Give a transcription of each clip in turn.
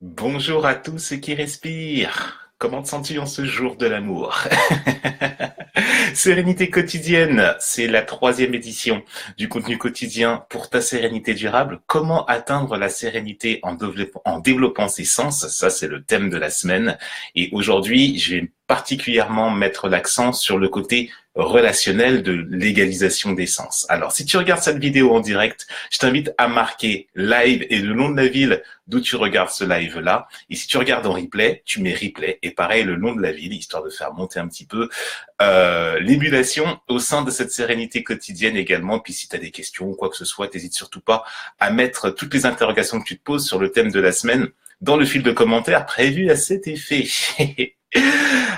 Bonjour à tous ceux qui respirent. Comment te sens-tu en ce jour de l'amour? Sérénité quotidienne, c'est la troisième édition du contenu quotidien pour ta sérénité durable. Comment atteindre la sérénité en développant ses sens? Ça, c'est le thème de la semaine. Et aujourd'hui, je vais particulièrement mettre l'accent sur le côté relationnel de l'égalisation des sens. Alors, si tu regardes cette vidéo en direct, je t'invite à marquer live et le nom de la ville d'où tu regardes ce live-là. Et si tu regardes en replay, tu mets replay et pareil, le nom de la ville, histoire de faire monter un petit peu l'émulation au sein de cette sérénité quotidienne également. Puis si tu as des questions ou quoi que ce soit, n'hésite surtout pas à mettre toutes les interrogations que tu te poses sur le thème de la semaine dans le fil de commentaires prévu à cet effet.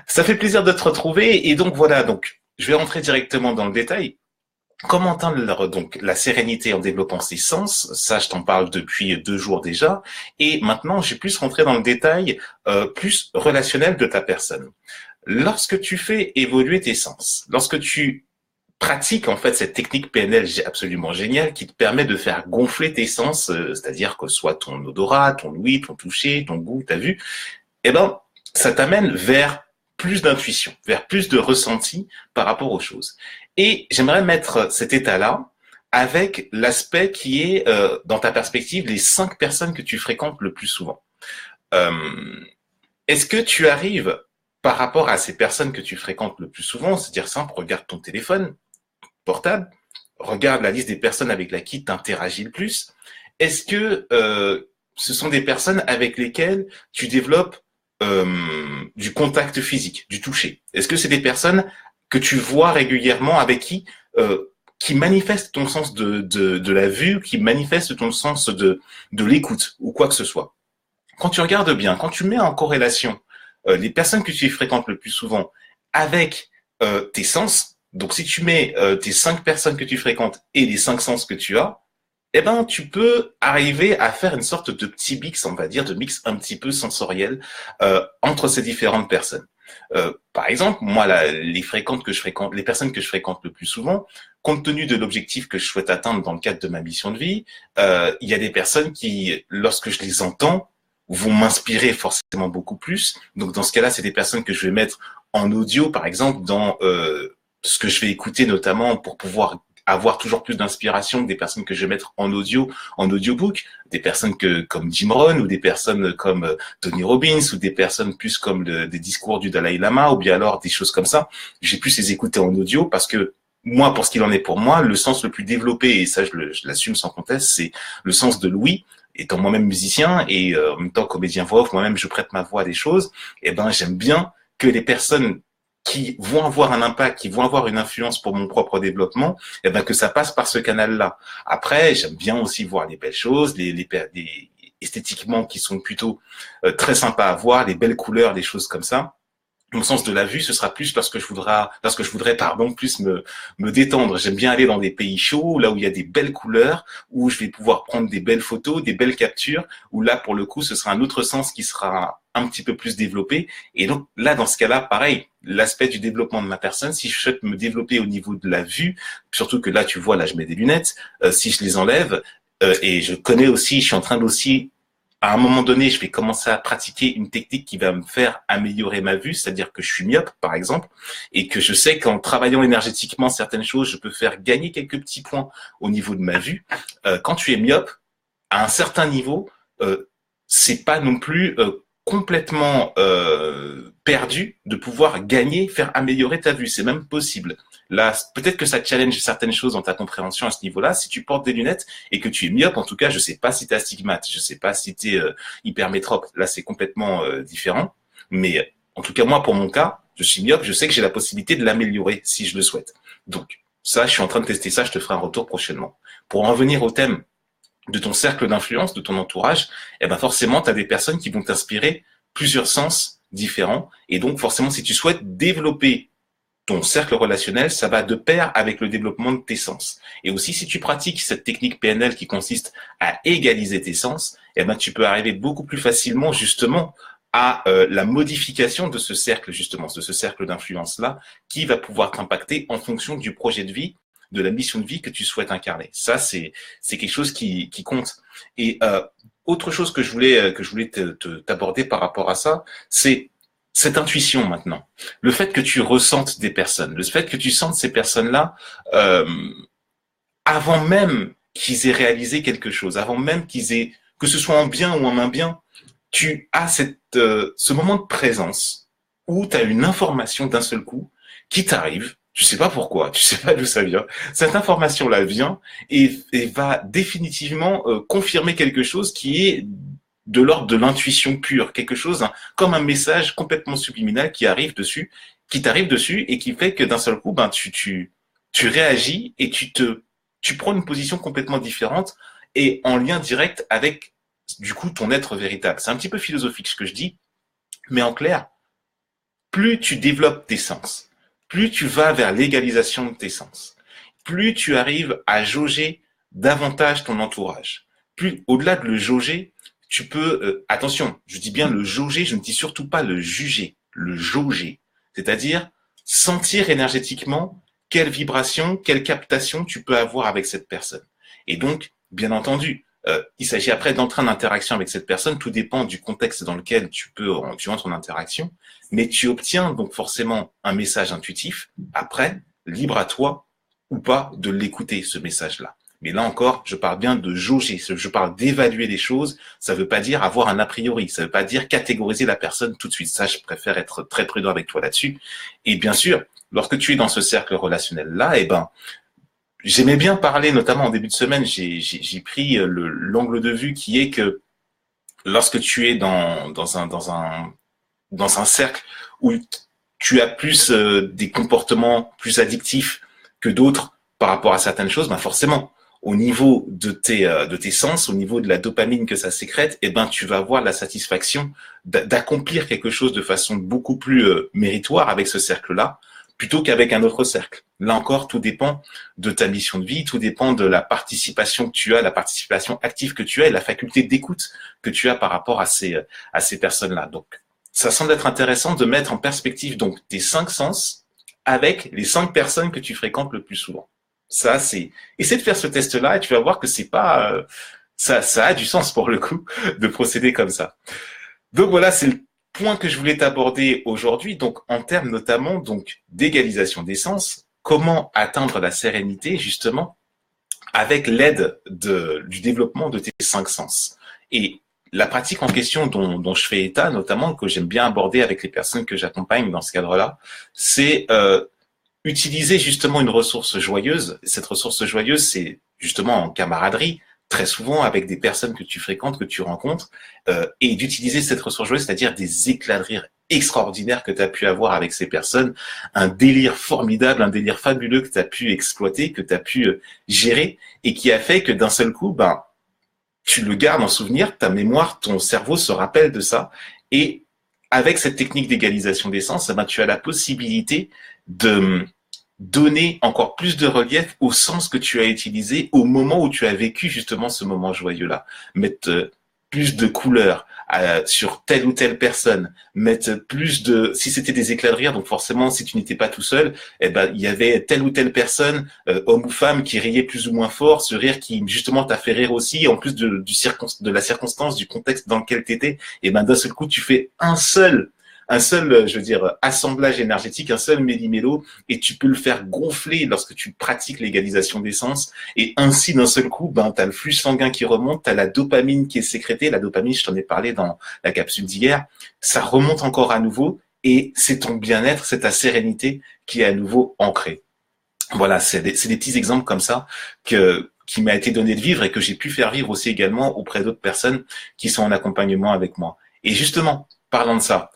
Ça fait plaisir de te retrouver et donc voilà, donc je vais rentrer directement dans le détail. Comment atteindre donc la sérénité en développant ses sens? Ça, je t'en parle depuis 2 jours déjà. Et maintenant, j'ai plus rentré dans le détail plus relationnel de ta personne. Lorsque tu fais évoluer tes sens, lorsque tu pratiques en fait cette technique PNL absolument géniale qui te permet de faire gonfler tes sens, c'est-à-dire que soit ton odorat, ton ouïe, ton toucher, ton goût, ta vue, eh ben, ça t'amène vers plus d'intuition, vers plus de ressenti par rapport aux choses. Et j'aimerais mettre cet état-là avec l'aspect qui est, dans ta perspective, les 5 personnes que tu fréquentes le plus souvent. Euh, Est-ce que tu arrives, par rapport à ces personnes que tu fréquentes le plus souvent, c'est-à-dire simple, regarde ton téléphone portable, regarde la liste des personnes avec qui tu interagis le plus, est-ce que ce sont des personnes avec lesquelles tu développes du contact physique, du toucher? Est-ce que c'est des personnes que tu vois régulièrement avec qui manifestent ton sens de la vue, qui manifestent ton sens de l'écoute ou quoi que ce soit? Quand tu regardes bien, quand tu mets en corrélation les personnes que tu fréquentes le plus souvent avec tes sens, donc si tu mets tes 5 personnes que tu fréquentes et les 5 sens que tu as, eh ben, tu peux arriver à faire une sorte de petit mix, on va dire, de mix un petit peu sensoriel entre ces différentes personnes. Par exemple, moi, les personnes que je fréquente le plus souvent, compte tenu de l'objectif que je souhaite atteindre dans le cadre de ma mission de vie, il y a des personnes qui, lorsque je les entends, vont m'inspirer forcément beaucoup plus. Donc, dans ce cas-là, c'est des personnes que je vais mettre en audio, par exemple, dans ce que je vais écouter, notamment pour pouvoir avoir toujours plus d'inspiration, des personnes que je vais mettre en audio, en audiobook, des personnes comme Jim Rohn ou des personnes comme Tony Robbins ou des personnes plus comme des discours du Dalai Lama ou bien alors des choses comme ça. J'ai pu les écouter en audio parce que moi, pour ce qu'il en est pour moi, le sens le plus développé, et ça je l'assume sans conteste, c'est le sens de l'ouïe. Étant moi-même musicien et en même temps comédien voix off, moi-même je prête ma voix à des choses, et ben j'aime bien que les personnes qui vont avoir un impact, qui vont avoir une influence pour mon propre développement, et ben que ça passe par ce canal-là. Après, j'aime bien aussi voir les belles choses, les esthétiquement qui sont plutôt très sympas à voir, les belles couleurs, des choses comme ça. Mon sens de la vue, ce sera plus lorsque je voudrais, pardon, plus me détendre. J'aime bien aller dans des pays chauds, là où il y a des belles couleurs, où je vais pouvoir prendre des belles photos, des belles captures, où là, pour le coup, ce sera un autre sens qui sera un petit peu plus développé. Et donc, là, dans ce cas-là, pareil, l'aspect du développement de ma personne, si je souhaite me développer au niveau de la vue, surtout que là, tu vois, là, je mets des lunettes, si je les enlève, et je connais aussi, je suis en train d'aussi à un moment donné, je vais commencer à pratiquer une technique qui va me faire améliorer ma vue, c'est-à-dire que je suis myope, par exemple, et que je sais qu'en travaillant énergétiquement certaines choses, je peux faire gagner quelques petits points au niveau de ma vue. Quand tu es myope, à un certain niveau, c'est pas non plus complètement perdu de pouvoir gagner, faire améliorer ta vue. C'est même possible. Là, peut-être que ça challenge certaines choses dans ta compréhension à ce niveau-là. Si tu portes des lunettes et que tu es myope, en tout cas, je sais pas si tu es astigmate, je sais pas si tu es hypermétrope. Là, c'est complètement différent. Mais en tout cas, moi, pour mon cas, je suis myope, je sais que j'ai la possibilité de l'améliorer si je le souhaite. Donc, ça, je suis en train de tester ça, je te ferai un retour prochainement. Pour en venir au thème de ton cercle d'influence, de ton entourage, eh ben forcément, tu as des personnes qui vont t'inspirer plusieurs sens différents. Et donc, forcément, si tu souhaites développer ton cercle relationnel, ça va de pair avec le développement de tes sens. Et aussi, si tu pratiques cette technique PNL qui consiste à égaliser tes sens, eh ben, tu peux arriver beaucoup plus facilement, justement, à la modification de ce cercle, justement, de ce cercle d'influence-là, qui va pouvoir t'impacter en fonction du projet de vie, de la mission de vie que tu souhaites incarner. Ça, c'est quelque chose qui compte. Et autre chose que je voulais t'aborder par rapport à ça, c'est cette intuition maintenant. Le fait que tu ressentes des personnes, le fait que tu sentes ces personnes-là euh, avant même qu'ils aient réalisé quelque chose, avant même qu'ils aient, que ce soit en bien ou en moins bien, tu as ce moment de présence où tu as une information d'un seul coup qui t'arrive. Tu sais pas pourquoi, tu sais pas d'où ça vient. Cette information-là vient et va définitivement confirmer quelque chose qui est de l'ordre de l'intuition pure, quelque chose hein, comme un message complètement subliminal qui arrive dessus, qui t'arrive dessus et qui fait que d'un seul coup, ben tu réagis et tu prends une position complètement différente et en lien direct avec du coup ton être véritable. C'est un petit peu philosophique ce que je dis, mais en clair, plus tu développes tes sens, plus tu vas vers l'égalisation de tes sens, plus tu arrives à jauger davantage ton entourage. Plus, au-delà de le jauger, tu peux, attention, je dis bien le jauger, je ne dis surtout pas le juger, le jauger. C'est-à-dire sentir énergétiquement quelle vibration, quelle captation tu peux avoir avec cette personne. Et donc, bien entendu, il s'agit après d'entrer en interaction avec cette personne, tout dépend du contexte dans lequel tu entres en interaction, mais tu obtiens donc forcément un message intuitif, après, libre à toi ou pas de l'écouter, ce message-là. Mais là encore, je parle bien de jauger, je parle d'évaluer les choses, ça ne veut pas dire avoir un a priori, ça ne veut pas dire catégoriser la personne tout de suite, ça je préfère être très prudent avec toi là-dessus. Et bien sûr, lorsque tu es dans ce cercle relationnel-là, eh ben, j'aimais bien parler, notamment en début de semaine, j'ai pris l'angle de vue qui est que lorsque tu es dans un cercle où tu as plus des comportements plus addictifs que d'autres par rapport à certaines choses, ben forcément, au niveau de tes sens, au niveau de la dopamine que ça sécrète, eh ben tu vas avoir la satisfaction d'accomplir quelque chose de façon beaucoup plus méritoire avec ce cercle-là, plutôt qu'avec un autre cercle. Là encore, tout dépend de ta mission de vie, tout dépend de la participation que tu as, la participation active que tu as et la faculté d'écoute que tu as par rapport à ces personnes-là. Donc, ça semble être intéressant de mettre en perspective donc tes 5 sens avec les 5 personnes que tu fréquentes le plus souvent. Ça, c'est essaie de faire ce test-là et tu vas voir que c'est pas ça a du sens pour le coup de procéder comme ça. Donc voilà, c'est le point que je voulais t'aborder aujourd'hui. Donc en termes notamment donc d'égalisation des sens, comment atteindre la sérénité justement avec l'aide du développement de tes 5 sens. Et la pratique en question dont je fais état, notamment que j'aime bien aborder avec les personnes que j'accompagne dans ce cadre-là, c'est utiliser justement une ressource joyeuse. Cette ressource joyeuse, c'est justement en camaraderie, très souvent avec des personnes que tu fréquentes, que tu rencontres, et d'utiliser cette ressource joyeuse, c'est-à-dire des éclats de rire extraordinaires que tu as pu avoir avec ces personnes, un délire formidable, un délire fabuleux que tu as pu exploiter, que tu as pu gérer, et qui a fait que d'un seul coup, ben, tu le gardes en souvenir, ta mémoire, ton cerveau se rappelle de ça, et avec cette technique d'égalisation des sens, ben, tu as la possibilité de donner encore plus de relief au sens que tu as utilisé au moment où tu as vécu justement ce moment joyeux-là. Mettre plus de couleurs sur telle ou telle personne, mettre plus de, si c'était des éclats de rire, donc forcément si tu n'étais pas tout seul, eh ben il y avait telle ou telle personne, homme ou femme, qui riait plus ou moins fort, ce rire qui justement t'a fait rire aussi, en plus de la circonstance, du contexte dans lequel t'étais, et ben d'un seul coup tu fais un seul, je veux dire, assemblage énergétique, un seul méli-mélo, et tu peux le faire gonfler lorsque tu pratiques l'égalisation des sens, et ainsi d'un seul coup, ben, t'as le flux sanguin qui remonte, t'as la dopamine qui est sécrétée, la dopamine, je t'en ai parlé dans la capsule d'hier, ça remonte encore à nouveau, et c'est ton bien-être, c'est ta sérénité qui est à nouveau ancrée. Voilà, c'est des petits exemples comme ça qui m'a été donné de vivre et que j'ai pu faire vivre aussi également auprès d'autres personnes qui sont en accompagnement avec moi. Et justement, parlant de ça,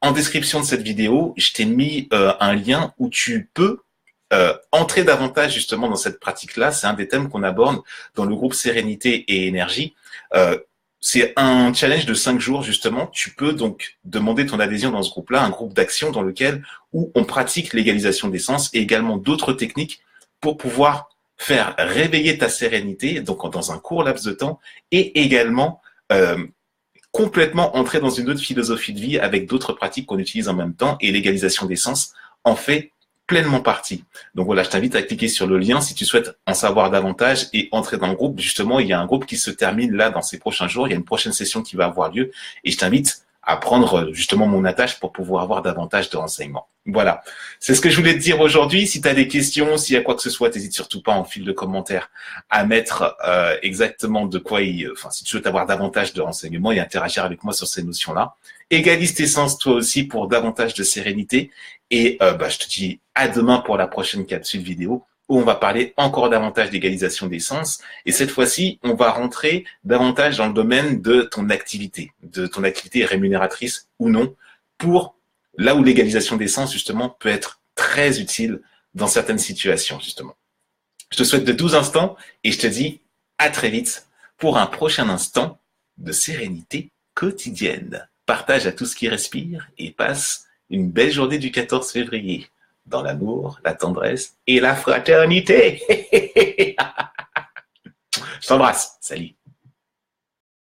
en description de cette vidéo, je t'ai mis un lien où tu peux entrer davantage justement dans cette pratique-là. C'est un des thèmes qu'on aborde dans le groupe Sérénité et Énergie. C'est un challenge de 5 jours justement. Tu peux donc demander ton adhésion dans ce groupe-là, un groupe d'action dans lequel où on pratique l'égalisation des sens et également d'autres techniques pour pouvoir faire réveiller ta sérénité, donc dans un court laps de temps, et également complètement entrer dans une autre philosophie de vie avec d'autres pratiques qu'on utilise en même temps, et l'égalisation des sens en fait pleinement partie. Donc voilà, je t'invite à cliquer sur le lien si tu souhaites en savoir davantage et entrer dans le groupe. Justement, il y a un groupe qui se termine là dans ces prochains jours. Il y a une prochaine session qui va avoir lieu et je t'invite à prendre justement mon attache pour pouvoir avoir davantage de renseignements. Voilà, c'est ce que je voulais te dire aujourd'hui. Si tu as des questions, s'il y a quoi que ce soit, n'hésite surtout pas en fil de commentaires à mettre exactement de quoi si tu veux avoir davantage de renseignements et interagir avec moi sur ces notions-là. Égalise tes sens toi aussi pour davantage de sérénité. Et je te dis à demain pour la prochaine capsule vidéo où on va parler encore davantage d'égalisation des sens. Et cette fois-ci, on va rentrer davantage dans le domaine de ton activité rémunératrice ou non, pour là où l'égalisation des sens, justement, peut être très utile dans certaines situations, justement. Je te souhaite de 12 instants et je te dis à très vite pour un prochain instant de sérénité quotidienne. Partage à tout ce qui respire et passe une belle journée du 14 février dans l'amour, la tendresse et la fraternité. Je t'embrasse. Salut.